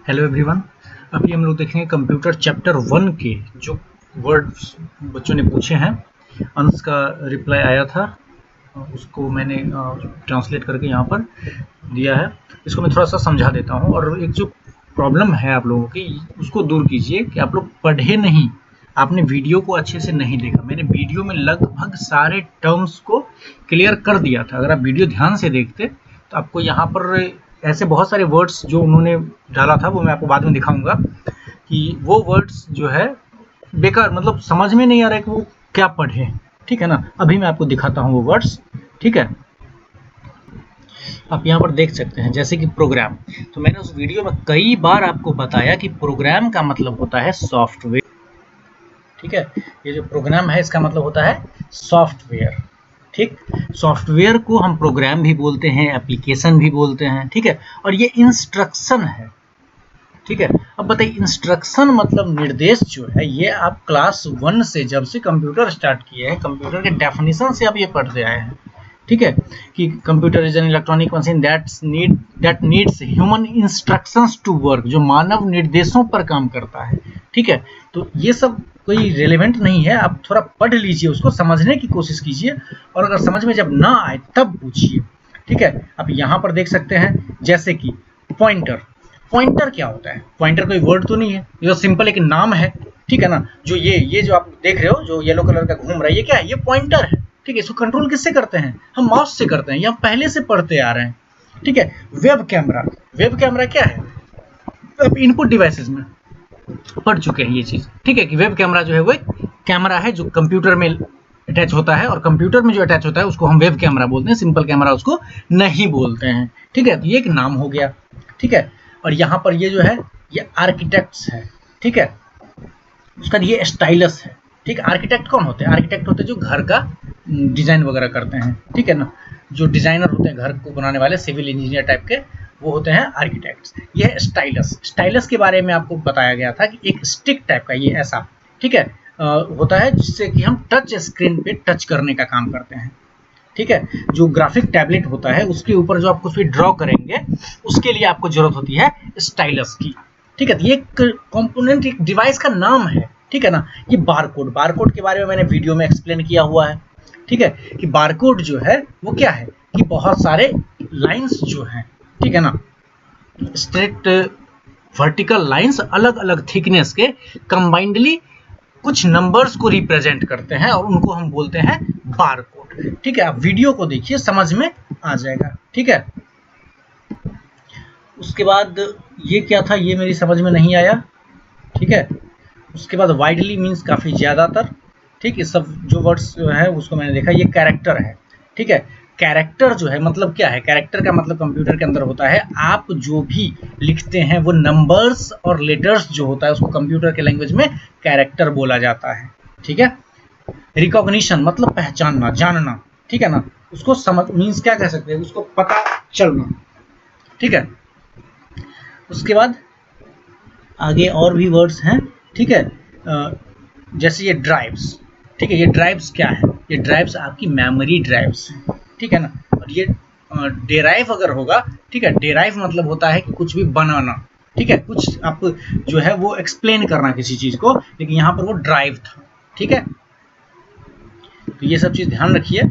Hello everyone. अभी हम लोग देखेंगे कंप्यूटर चैप्टर 1 के जो वर्ड्स बच्चों ने पूछे हैं। अंश का रिप्लाई आया था, उसको मैंने ट्रांसलेट करके यहाँ पर दिया है। इसको मैं थोड़ा सा समझा देता हूँ। और एक जो प्रॉब्लम है आप लोगों की, उसको दूर कीजिए कि आप लोग पढ़े नहीं, आपने वीडियो को अच्छे से नहीं देखा। मैंने वीडियो में लगभग सारे टर्म्स को क्लियर कर दिया था। अगर आप वीडियो ध्यान से देखते तो आपको यहाँ पर ऐसे बहुत सारे वर्ड्स जो उन्होंने डाला था, वो मैं आपको बाद में दिखाऊंगा कि वो वर्ड्स जो है बेकार, मतलब समझ में नहीं आ रहा है कि वो क्या पढ़े। ठीक है ना, अभी मैं आपको दिखाता हूँ वो वर्ड्स। ठीक है, आप यहाँ पर देख सकते हैं जैसे कि प्रोग्राम। तो मैंने उस वीडियो में कई बार आपको बताया कि प्रोग्राम का मतलब होता है सॉफ्टवेयर। ठीक है, ये जो प्रोग्राम है इसका मतलब होता है सॉफ्टवेयर। ठीक, सॉफ्टवेयर को हम प्रोग्राम भी बोलते हैं, एप्लीकेशन भी बोलते हैं। ठीक है, और ये इंस्ट्रक्शन है। ठीक है, अब बताइए इंस्ट्रक्शन मतलब निर्देश जो है, ये आप क्लास 1 से जब से कंप्यूटर स्टार्ट किए हैं, कंप्यूटर के डेफिनेशन से आप ये पढ़ते आए हैं। ठीक है, कि computer is an electronic machine that needs human instructions to work, जो मानव निर्देशों पर काम करता है। ठीक है, तो ये सब कोई रेलेवेंट नहीं है, आप थोड़ा पढ़ लीजिए, उसको समझने की कोशिश कीजिए, और अगर समझ में जब ना आए तब पूछिए। ठीक है, आप यहाँ पर देख सकते हैं जैसे कि पॉइंटर। पॉइंटर क्या होता है? पॉइंटर कोई वर्ड तो नहीं है, ये तो सिंपल एक नाम है। ठीक है ना, जो ये जो आप देख रहे हो, जो येलो कलर का घूम रहा है, ये क्या है? ये पॉइंटर है। ठीक है, इसको कंट्रोल किससे करते हैं? हम माउस से करते हैं, ये हम पहले से पढ़ते आ रहे हैं। ठीक है, वेब कैमरा। वेब कैमरा क्या है? अब इनपुट डिवाइसेस में पढ़ चुके हैं ये चीज। ठीक है, कि वेब कैमरा जो है वो एक कैमरा है जो कंप्यूटर में अटैच होता है, और कंप्यूटर में जो अटैच होता है उसको हम वेब कैमरा बोलते हैं, सिंपल कैमरा उसको नहीं बोलते हैं। ठीक है, तो ये एक नाम हो गया। ठीक है, और यहाँ पर ये जो है ये आर्किटेक्ट्स है। ठीक है, उसका ये स्टाइलस है। ठीक है, आर्किटेक्ट कौन होते हैं? आर्किटेक्ट होते हैं जो घर का डिजाइन वगैरह करते हैं। ठीक है ना, जो डिजाइनर होते हैं घर को बनाने वाले, सिविल इंजीनियर टाइप के, वो होते हैं आर्किटेक्ट्स। ये है स्टाइलस। स्टाइलस के बारे में आपको बताया गया था कि एक स्टिक टाइप का ये ऐसा, ठीक है, होता है जिससे कि हम टच स्क्रीन पे टच करने का काम करते हैं। ठीक है, जो ग्राफिक टैबलेट होता है उसके ऊपर जो आप कुछ भी ड्रॉ करेंगे, उसके लिए आपको जरूरत होती है स्टाइलस की। ठीक है, तो ये कंपोनेंट, एक डिवाइस का नाम है। ठीक है ना, ये बारकोड। बारकोड के बारे में मैंने वीडियो में एक्सप्लेन किया हुआ है। ठीक है, कि बारकोड जो है वो क्या है, कि बहुत सारे लाइंस जो हैं, ठीक है ना, स्ट्रेट वर्टिकल लाइंस अलग अलग थिकनेस के कंबाइंडली कुछ नंबर्स को रिप्रेजेंट करते हैं, और उनको हम बोलते हैं बारकोड। ठीक है, आप वीडियो को देखिए, समझ में आ जाएगा। ठीक है, उसके बाद ये क्या था, ये मेरी समझ में नहीं आया। ठीक है, उसके बाद वाइडली मीन्स काफी ज्यादातर। ठीक, ये सब जो वर्ड्स जो है उसको मैंने देखा। ये कैरेक्टर है। ठीक है, कैरेक्टर जो है मतलब क्या है? कैरेक्टर का मतलब कंप्यूटर के अंदर होता है, आप जो भी लिखते हैं वो नंबर्स और लेटर्स जो होता है उसको कंप्यूटर के लैंग्वेज में कैरेक्टर बोला जाता है। ठीक है, रिकॉग्निशन मतलब पहचानना, जानना। ठीक है ना, उसको समझ मीन्स क्या कह सकते हैं, उसको पता चलना। ठीक है, उसके बाद आगे और भी वर्ड्स हैं। ठीक है, जैसे ये ड्राइव्स। ठीक है, ये ड्राइव्स क्या है? ये ड्राइव्स आपकी मेमोरी ड्राइव्स हैं। ठीक है ना, और ये डेराइव अगर होगा, ठीक है, डेराइव मतलब होता है कि कुछ भी बनाना। ठीक है, कुछ आप जो है वो एक्सप्लेन करना किसी चीज को, लेकिन यहाँ पर वो ड्राइव था। ठीक है, तो ये सब चीज ध्यान रखिए।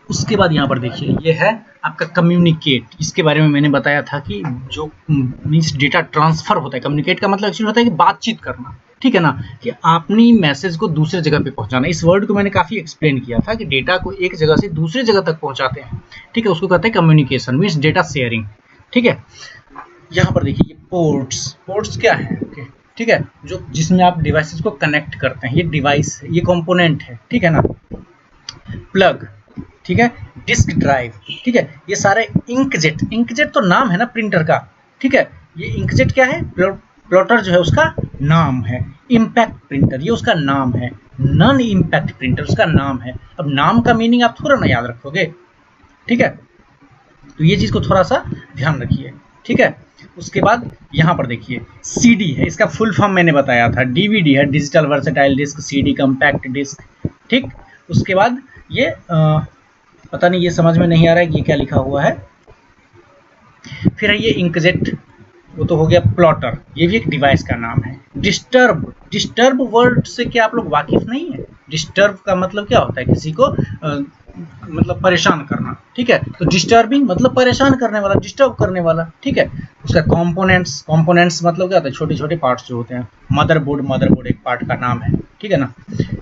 उसके बाद यहाँ पर देखिए, ये है आपका कम्युनिकेट। इसके बारे में मैंने बताया था कि जो मीन्स डेटा ट्रांसफर होता है। कम्युनिकेट का मतलब एक्चुअली होता है कि बातचीत करना। ठीक है ना, कि आपने मैसेज को दूसरे जगह पे पहुंचाना। इस वर्ड को मैंने काफी एक्सप्लेन किया था कि डेटा को एक जगह से दूसरी जगह तक पहुंचाते हैं। ठीक है, उसको कहते हैं कम्युनिकेशन, मीन्स डेटा शेयरिंग। ठीक है, यहाँ पर देखिए पोर्ट्स। पोर्ट्स क्या है? ठीक है, जो जिसमें आप डिवाइसेस को कनेक्ट करते हैं, ये डिवाइस है, ये कंपोनेंट है। ठीक है ना, प्लग। ठीक है, डिस्क ड्राइव। ठीक है, ये सारे इंकजेट। इंकजेट तो नाम है ना प्रिंटर का। ठीक है, ये इंकजेट क्या है? प्लॉटर जो है उसका नाम है। इम्पैक्ट प्रिंटर ये उसका नाम है। नॉन इम्पैक्ट प्रिंटर उसका नाम है। अब नाम का मीनिंग आप थोड़ा ना याद रखोगे। ठीक है, तो ये चीज को थोड़ा सा ध्यान रखिए। ठीक है, उसके बाद यहाँ पर देखिए सीडी है। इसका फुल फॉर्म मैंने बताया था। डीवीडी है, digital versatile disc. CD compact disc. ठीक, उसके बाद ये पता नहीं, ये समझ में नहीं आ रहा है ये क्या लिखा हुआ है। फिर है ये इंकजेट वो तो हो गया प्लॉटर, ये भी एक डिवाइस का नाम है। डिस्टर्ब, डिस्टर्ब वर्ड से क्या आप लोग वाकिफ नहीं है? डिस्टर्ब का मतलब क्या होता है? किसी को मतलब परेशान करना, ठीक है। तो डिस्टर्बिंग मतलब परेशान करने वाला, डिस्टर्ब करने वाला, ठीक है। उसका कंपोनेंट्स, कंपोनेंट्स मतलब क्या होता है? छोटे छोटे पार्ट्स जो होते हैं। मदरबोर्ड, मदरबोर्ड एक पार्ट का नाम है, ठीक है ना,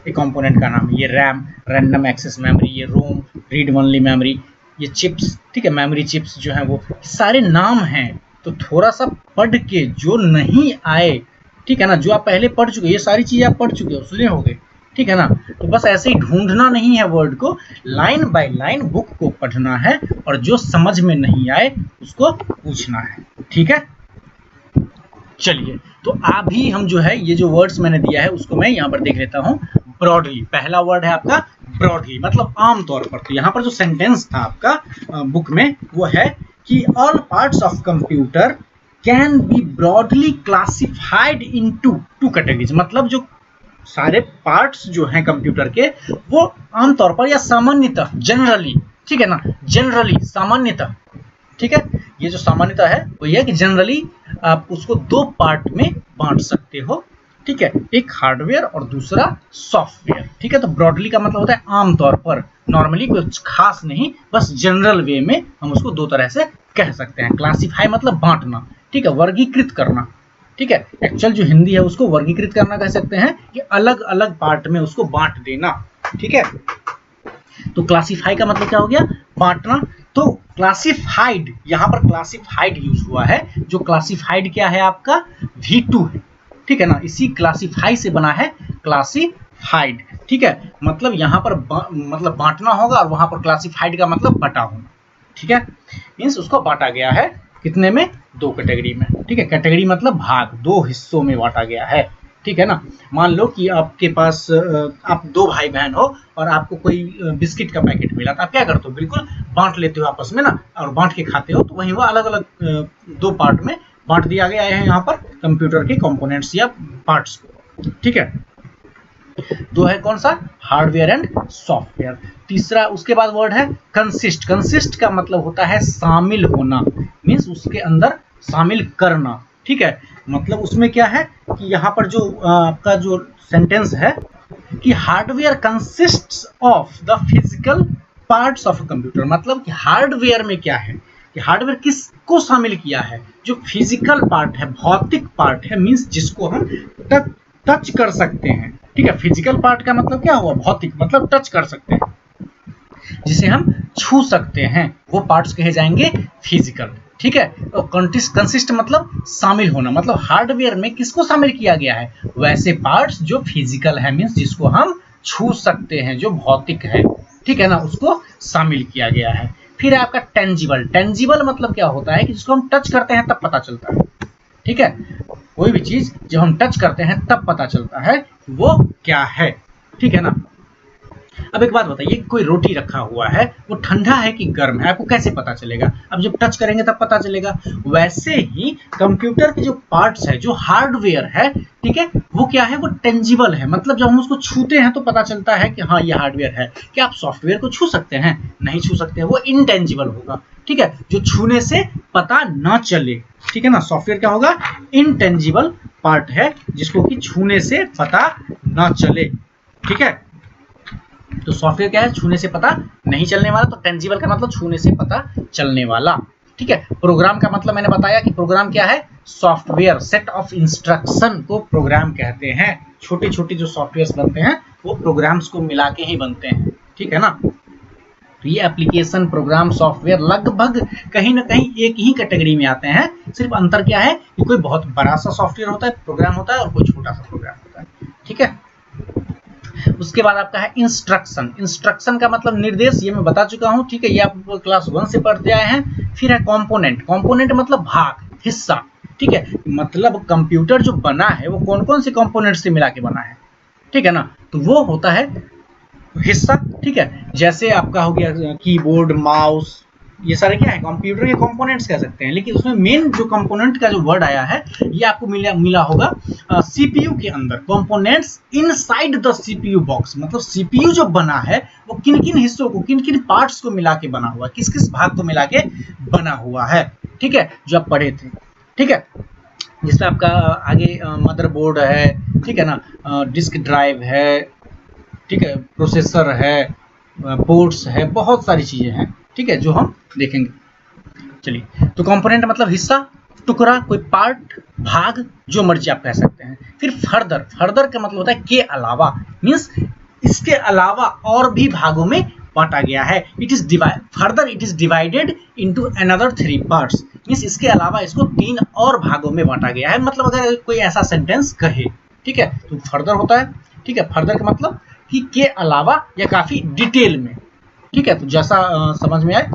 एक कंपोनेंट का नाम है। ये रैम, रैंडम एक्सेस मेमोरी, ये रोम, रीड ओनली मेमोरी, ये चिप्स, ठीक है, मेमोरी चिप्स जो है वो सारे नाम हैं। तो थोड़ा सा पढ़ के जो नहीं आए, ठीक है ना, जो आप पहले पढ़ चुके, ये सारी चीजें आप पढ़ चुके हो, सुने होंगे, ठीक है ना। तो बस ऐसे ही ढूंढना नहीं है वर्ड को, लाइन बाय लाइन बुक को पढ़ना है और जो समझ में नहीं आए उसको पूछना है, ठीक है। चलिए, तो अभी हम जो है ये जो वर्ड्स मैंने दिया है उसको मैं यहाँ पर देख लेता हूँ। ब्रॉडली, पहला वर्ड है आपका ब्रॉडली, मतलब आमतौर पर। तो यहाँ पर जो सेंटेंस था आपका बुक में वो है कि all parts of computer can be broadly classified into two categories, मतलब जो सारे पार्ट्स जो हैं कंप्यूटर के वो आमतौर पर या सामान्यतः, जनरली, ठीक है ना, जनरली, सामान्यतः, ठीक है। ये जो सामान्यतः है वो ये है कि जनरली आप उसको दो पार्ट में बांट सकते हो, ठीक है, एक हार्डवेयर और दूसरा सॉफ्टवेयर, ठीक है। तो ब्रॉडली का मतलब होता है आमतौर पर, नॉर्मली, कुछ खास नहीं, बस जनरल वे में हम उसको दो तरह से कह सकते हैं। क्लासिफाई मतलब बांटना, ठीक है, वर्गीकृत करना, ठीक है। एक्चुअल जो हिंदी है उसको वर्गीकृत करना कह सकते हैं कि अलग अलग पार्ट में उसको बांट देना, ठीक है। तो क्लासिफाई का मतलब क्या हो गया? बांटना। तो क्लासिफाइड, यहां पर क्लासिफाइड यूज हुआ है। जो क्लासिफाइड क्या है आपका? V2 है, ठीक है ना, इसी क्लासिफाई से बना है क्लासिफाइड, ठीक है। मतलब यहां पर मतलब बांटना होगा और वहां पर क्लासिफाइड का मतलब बटा होना, ठीक है। मींस उसको बांटा गया है कितने में? दो कैटेगरी में, ठीक है। कैटेगरी मतलब भाग, दो हिस्सों में बांटा गया है, ठीक है ना। मान लो कि आपके पास आप दो भाई बहन हो और आपको कोई बिस्किट का पैकेट मिला, तो आप क्या करते हो? बिल्कुल बांट लेते हो आपस में ना, और बांट के खाते हो। तो वहीं वो अलग अलग दो पार्ट में बांट दिया गया है यहाँ पर कंप्यूटर के कंपोनेंट्स या पार्ट्स को, ठीक है। दो है कौन सा? Hardware and software. तीसरा उसके बाद वर्ड है कंसिस्ट। कंसिस्ट का मतलब होता है शामिल होना, मीन्स उसके अंदर शामिल करना, ठीक है। मतलब उसमें क्या है कि यहाँ पर जो आपका जो सेंटेंस है कि hardware consists of the physical parts of computer, मतलब कि हार्डवेयर में क्या है कि हार्डवेयर किसको शामिल किया है? जो फिजिकल पार्ट है, भौतिक पार्ट है, मीन्स जिसको हम टच कर सकते हैं, ठीक है। फिजिकल पार्ट का मतलब क्या हुआ? भौतिक, मतलब टच कर सकते हैं, जिसे हम छू सकते हैं, वो पार्ट्स कहे जाएंगे फिजिकल, ठीक है। तो कंसिस्ट मतलब शामिल होना, मतलब हार्डवेयर में किसको शामिल किया गया है? वैसे पार्ट्स जो फिजिकल है, मीन्स जिसको हम छू सकते हैं, जो भौतिक है, ठीक है ना, उसको शामिल किया गया है। फिर आपका टेंजिबल। टेंजिबल मतलब क्या होता है कि जिसको हम टच करते हैं तब पता चलता है, ठीक है। कोई भी चीज जब हम टच करते हैं तब पता चलता है वो क्या है, ठीक है ना। अब एक बात बताइए, कोई रोटी रखा हुआ है, वो ठंडा है कि गर्म है, आपको कैसे पता चलेगा? अब जब टच करेंगे तब पता चलेगा। वैसे ही कंप्यूटर के जो पार्ट्स है, जो हार्डवेयर है, ठीक है, वो क्या है? वो टेंजिबल है, मतलब जब हम उसको छूते हैं तो पता चलता है कि हाँ ये हार्डवेयर है। क्या आप सॉफ्टवेयर को छू सकते हैं? नहीं छू सकते, वो इनटेंजिबल होगा, ठीक है, जो छूने से पता ना चले, ठीक है ना। सॉफ्टवेयर क्या होगा? इनटेंजिबल पार्ट है, जिसको कि छूने से पता ना चले, ठीक है। तो सॉफ्टवेयर क्या है? छूने से पता नहीं चलने वाला। तो टेंजिबल का मतलब छूने से पता चलने वाला, ठीक है। प्रोग्राम का मतलब मैंने बताया कि प्रोग्राम क्या है? सॉफ्टवेयर, सेट ऑफ इंस्ट्रक्शन को प्रोग्राम कहते हैं। छोटे छोटे जो सॉफ्टवेयर बनते हैं वो प्रोग्राम्स को मिला के ही बनते हैं, ठीक है ना। तो ये एप्लीकेशन, प्रोग्राम, सॉफ्टवेयर लगभग कहीं ना कहीं एक ही कैटेगरी में आते हैं। सिर्फ अंतर क्या है कि कोई बहुत बड़ा सा सॉफ्टवेयर होता है, प्रोग्राम होता है, और कोई छोटा सा प्रोग्राम होता है, ठीक है। उसके बाद आपका है इंस्ट्रक्शन। इंस्ट्रक्शन का मतलब निर्देश, ये मैं बता चुका हूं, ठीक है, ये आप क्लास 1 से पढ़ते आए हैं। फिर है कंपोनेंट। कंपोनेंट मतलब भाग, हिस्सा, ठीक है। मतलब कंप्यूटर जो बना है वो कौन कौन से कंपोनेंट से मिला के बना है, ठीक है ना। तो वो होता है हिस्सा, ठीक है। जैसे आपका हो गया कीबोर्ड, माउस, ये सारे क्या है? कंप्यूटर के कंपोनेंट्स कह सकते हैं। लेकिन उसमें मेन जो कंपोनेंट का जो वर्ड आया है ये आपको मिला होगा सीपीयू के अंदर। Components inside the CPU box, मतलब सीपीयू जो बना है वो किन किन हिस्सों को, किन किन पार्ट्स को मिला के बना हुआ है, किस किस भाग को मिला के बना हुआ है, ठीक है, जो आप पढ़े थे, ठीक है। जिसमें आपका आगे मदरबोर्ड है, ठीक है ना, डिस्क ड्राइव है, ठीक है, प्रोसेसर है, पोर्ट्स है, बहुत सारी चीजें हैं, ठीक है, जो हम देखेंगे। चलिए, तो कंपोनेंट मतलब हिस्सा, टुकड़ा, कोई पार्ट, भाग, जो मर्जी आप कह सकते हैं। फिर फर्दर, फर्दर का मतलब होता है के अलावा, मीन्स इसके अलावा और भी भागों में बांटा गया है। It is divide, further it is divided into another 3 parts, means इसके अलावा इसको 3 और भागों में बांटा गया है। मतलब अगर कोई ऐसा सेंटेंस कहे, ठीक है, तो फर्दर होता है, ठीक है, फर्दर का मतलब कि के अलावा या काफी डिटेल में, ठीक है, तो जैसा समझ में आए।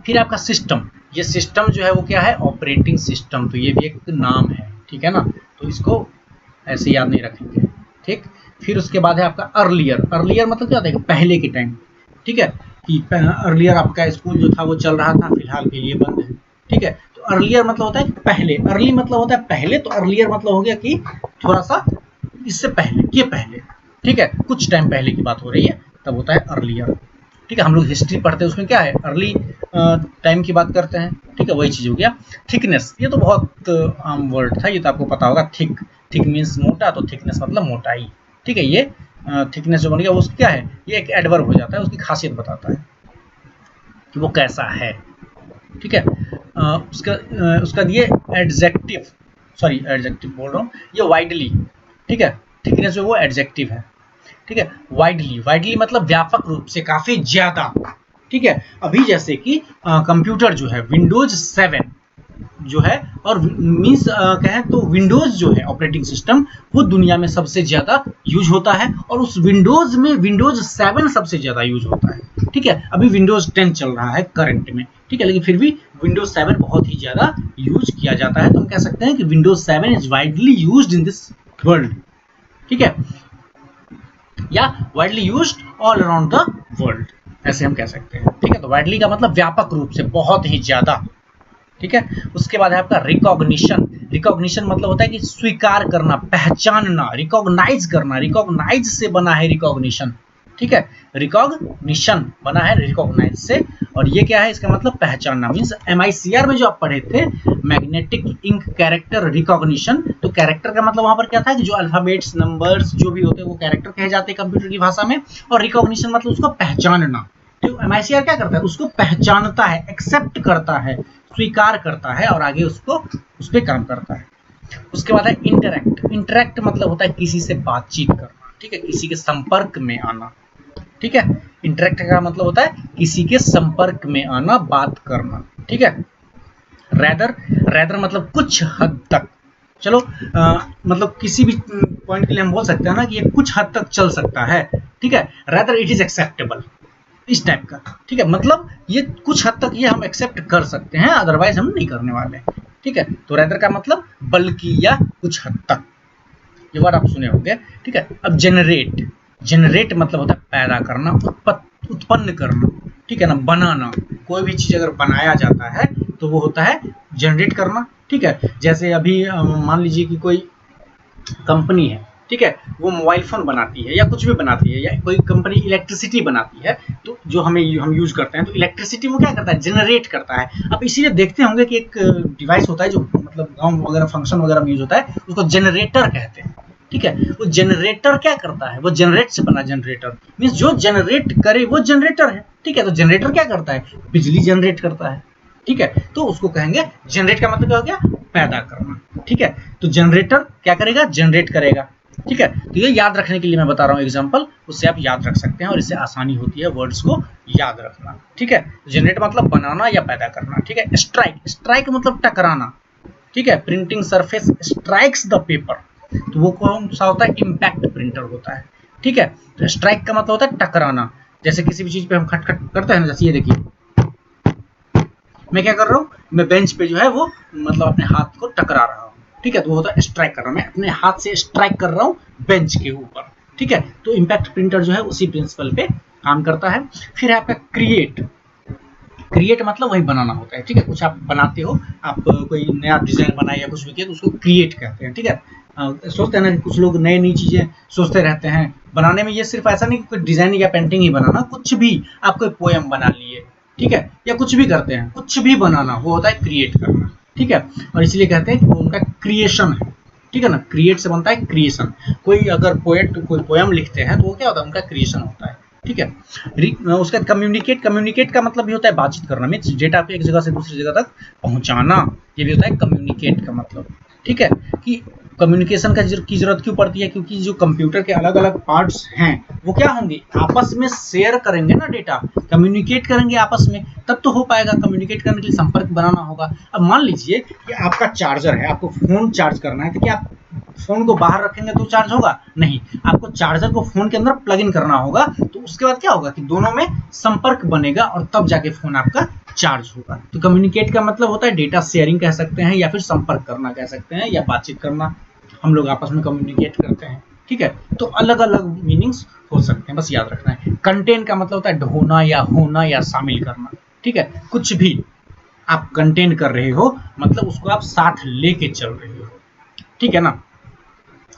फिर आपका सिस्टम, ये सिस्टम जो है वो क्या है, ऑपरेटिंग सिस्टम, तो ये भी एक नाम है, ठीक है ना, तो इसको ऐसे याद नहीं रखेंगे, ठीक। फिर उसके बाद है आपका अर्लियर, अर्लियर मतलब क्या होता है, पहले के टाइम, ठीक है, कि अर्लियर आपका स्कूल जो था वो चल रहा था, फिलहाल के लिए बंद है, ठीक है, तो अर्लियर मतलब होता है पहले, अर्ली मतलब होता है पहले, तो अर्लियर मतलब हो गया कि थोड़ा सा इससे पहले, ये पहले, ठीक है, कुछ टाइम पहले की बात हो रही है, तब होता है अर्लियर, ठीक है। हम लोग हिस्ट्री पढ़ते हैं, उसमें क्या है, अर्ली टाइम की बात करते हैं, ठीक है, वही चीज हो गया। थिकनेस, ये तो बहुत आम वर्ड था, ये तो आपको पता होगा, थिक, थिक मीन्स मोटा, तो थिकनेस मतलब मोटाई, ठीक है। ये थिकनेस जो बन गया वो क्या है, ये एक एडवर्ब हो जाता है, उसकी खासियत बताता है कि वो कैसा है, ठीक है। उसका ये एडजेक्टिव, सॉरी एडजेक्टिव बोल रहा हूँ, ये वाइडली, ठीक है, थिकनेस जो वो एडजेक्टिव है, ठीक है। वाइडली, वाइडली मतलब व्यापक रूप से, काफी ज्यादा, ठीक है। अभी जैसे कि कंप्यूटर जो है विंडोज 7 जो है, और मीन्स कहें तो विंडोज जो है ऑपरेटिंग सिस्टम, वो दुनिया में सबसे ज्यादा यूज होता है, और उस विंडोज में विंडोज 7 सबसे ज्यादा यूज होता है, ठीक है। अभी विंडोज 10 चल रहा है करंट में, ठीक है, लेकिन फिर भी विंडोज 7 बहुत ही ज्यादा यूज किया जाता है, तो हम कह सकते हैं कि Windows 7 is widely used in this world, ठीक है, या widely used all around the world, ऐसे हम कह सकते हैं, ठीक है। तो वाइडली का मतलब व्यापक रूप से, बहुत ही ज्यादा, ठीक है। उसके बाद है आपका रिकॉग्निशन, रिकॉग्निशन मतलब होता है कि स्वीकार करना, पहचानना, रिकॉग्नाइज करना, रिकॉग्नाइज से बना है रिकॉग्निशन, ठीक है, रिकॉग्निशन बना है रिकॉग्नाइज से, और ये क्या है, इसका मतलब पहचानना, मीन्स MICR में जो आप पढ़े थे, मैग्नेटिक इंक कैरेक्टर रिकॉग्निशन, तो कैरेक्टर का मतलब वहां पर क्या था कि जो अल्फाबेट्स, नंबर्स जो भी होते हैं वो कैरेक्टर कहे जाते हैं कंप्यूटर की भाषा में, और रिकॉग्निशन मतलब उसको पहचानना, तो MICR क्या करता है, उसको पहचानता है, एक्सेप्ट करता है, स्वीकार करता है, और आगे उसको उस पर काम करता है। उसके बाद है इंटरैक्ट, इंटरैक्ट मतलब होता है किसी से बातचीत करना, ठीक है, किसी के संपर्क में आना, ठीक है। इंटरैक्ट का मतलब होता है किसी के संपर्क में आना, बात करना, ठीक है। रैदर, रैदर मतलब कुछ हद तक, चलो मतलब किसी भी पॉइंट के लिए हम बोल सकते हैं ना कि ये कुछ हद तक चल सकता है, ठीक है। रैदर इट इज एक्सेप्टेबल, इस टाइप का, ठीक है, मतलब ये कुछ हद तक ये हम एक्सेप्ट कर सकते हैं, अदरवाइज हम नहीं करने वाले, ठीक है। तो रैदर का मतलब बल्कि या कुछ हद तक, ये वर्ड आप सुने होंगे, ठीक है। अब जनरेट, जनरेट मतलब होता है पैदा करना, उत्पन्न करना, ठीक है ना, बनाना, कोई भी चीज अगर बनाया जाता है तो वो होता है जनरेट करना, ठीक है। जैसे अभी मान लीजिए कि कोई कंपनी है, ठीक है, वो मोबाइल फोन बनाती है या कुछ भी बनाती है, या कोई कंपनी इलेक्ट्रिसिटी बनाती है, तो जो हम यूज करते हैं, तो इलेक्ट्रिसिटी वो क्या करता है, जनरेट करता है। अब इसीलिए देखते होंगे कि एक डिवाइस होता है जो मतलब गांव वगैरह फंक्शन वगैरह में यूज होता है, उसको जनरेटर कहते हैं, ठीक है। वो जनरेटर क्या करता है, वो जनरेट से बना, जनरेटर मींस जो जनरेट करे वो जनरेटर है, ठीक है। तो जनरेटर क्या करता है, बिजली जनरेट करता है, ठीक है, तो उसको कहेंगे जनरेट का मतलब क्या हो गया, पैदा करना, ठीक है। तो जनरेटर क्या करेगा, जनरेट करेगा, ठीक है। तो ये याद रखने के लिए मैं बता रहा हूँ एग्जांपल, उससे आप याद रख सकते हैं और इससे आसानी होती है वर्ड्स को याद रखना, ठीक है। जनरेट मतलब बनाना या पैदा करना, ठीक है। स्ट्राइक, स्ट्राइक मतलब टकराना, ठीक है। Printing surface strikes the paper, तो वो कौन सा होता है, इम्पैक्ट प्रिंटर होता है, ठीक है। तो स्ट्राइक का मतलब होता है टकराना, जैसे किसी भी चीज पे हम खट खट करते हैं ना, जैसे ये देखिए मैं क्या कर रहा हूँ, मैं बेंच पे जो है वो मतलब अपने हाथ को टकरा रहा हूँ, ठीक है, तो वो होता है स्ट्राइक कर रहा हूँ, मैं अपने हाथ से स्ट्राइक कर रहा हूँ बेंच के ऊपर, ठीक है। तो इम्पैक्ट प्रिंटर जो है उसी प्रिंसिपल पे काम करता है। फिर आपका क्रिएट, क्रिएट मतलब वही बनाना होता है, ठीक है। कुछ आप बनाते हो, आप कोई नया डिजाइन बनाए या कुछ भी किया तो उसको क्रिएट कहते हैं, ठीक है। सोचते हैं ना कि कुछ लोग नई नई चीजें सोचते रहते हैं बनाने में, ये सिर्फ ऐसा नहीं कि कोई डिजाइन या पेंटिंग ही बनाना, कुछ भी आप कोई पोएम बना लिए, ठीक है, या कुछ भी करते हैं, कुछ भी बनाना वो होता है क्रिएट करना, ठीक है, और इसलिए कहते हैं कि वो उनका क्रिएशन है, ठीक है ना, क्रिएट से बनता है क्रिएशन। कोई अगर पोएट कोई पोयम लिखते हैं तो वो क्या होता है, उनका क्रिएशन होता है, ठीक है। उसका कम्युनिकेट का मतलब भी होता है बातचीत करना, मीन्स डेटा को एक जगह से दूसरी जगह तक पहुंचाना, ये भी होता है कम्युनिकेट का मतलब, ठीक है। कि कम्युनिकेशन की जरूरत क्यों पड़ती है, क्योंकि जो कंप्यूटर के अलग अलग पार्ट्स हैं वो क्या होंगे, आपस में शेयर करेंगे ना डेटा, कम्युनिकेट करेंगे आपस में, तब तो हो पाएगा। कम्युनिकेट करने के लिए संपर्क बनाना होगा। अब मान लीजिए कि आपका चार्जर है, आपको फोन चार्ज करना है, तो क्या आप फोन को बाहर रखेंगे तो चार्ज होगा? नहीं, आपको चार्जर को फोन के अंदर प्लग इन करना होगा, तो उसके बाद क्या होगा कि दोनों में संपर्क बनेगा और तब जाके फोन आपका चार्ज होगा। तो कम्युनिकेट का मतलब होता है डेटा शेयरिंग कह सकते हैं, या फिर संपर्क करना कह सकते हैं, या बातचीत करना, हम लोग आपस में कम्युनिकेट करते हैं, ठीक है। तो अलग अलग मीनिंग्स हो सकते हैं, बस याद रखना है। कंटेंट का मतलब होता है ढोना या होना या शामिल करना, ठीक है। कुछ भी आप कंटेंट कर रहे हो मतलब उसको आप साथ लेके चल रहे हो, ठीक है ना।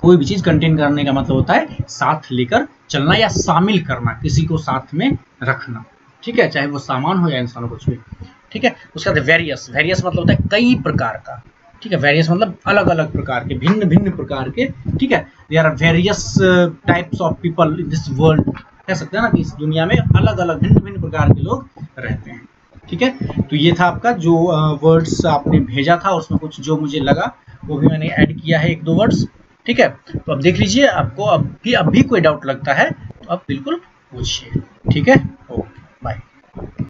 कोई भी चीज कंटेन करने का मतलब होता है साथ लेकर चलना या शामिल करना, किसी को साथ में रखना, ठीक है, चाहे वो सामान हो या इंसान हो, कुछ भी, ठीक है। उसके बाद वेरियस, वेरियस मतलब होता है कई प्रकार का, ठीक है। वेरियस मतलब अलग अलग प्रकार के, भिन्न भिन्न प्रकार के, ठीक है। There are various types of people in this world, कह सकते हैं ना कि इस दुनिया में अलग अलग भिन्न भिन्न प्रकार के लोग रहते हैं, ठीक है। तो ये था आपका जो वर्ड्स आपने भेजा था, उसमें कुछ जो मुझे लगा वो भी मैंने ऐड किया है, एक दो वर्ड्स, ठीक है। तो अब देख लीजिए, आपको अब भी कोई डाउट लगता है तो आप बिल्कुल पूछिए, ठीक है। Okay, bye.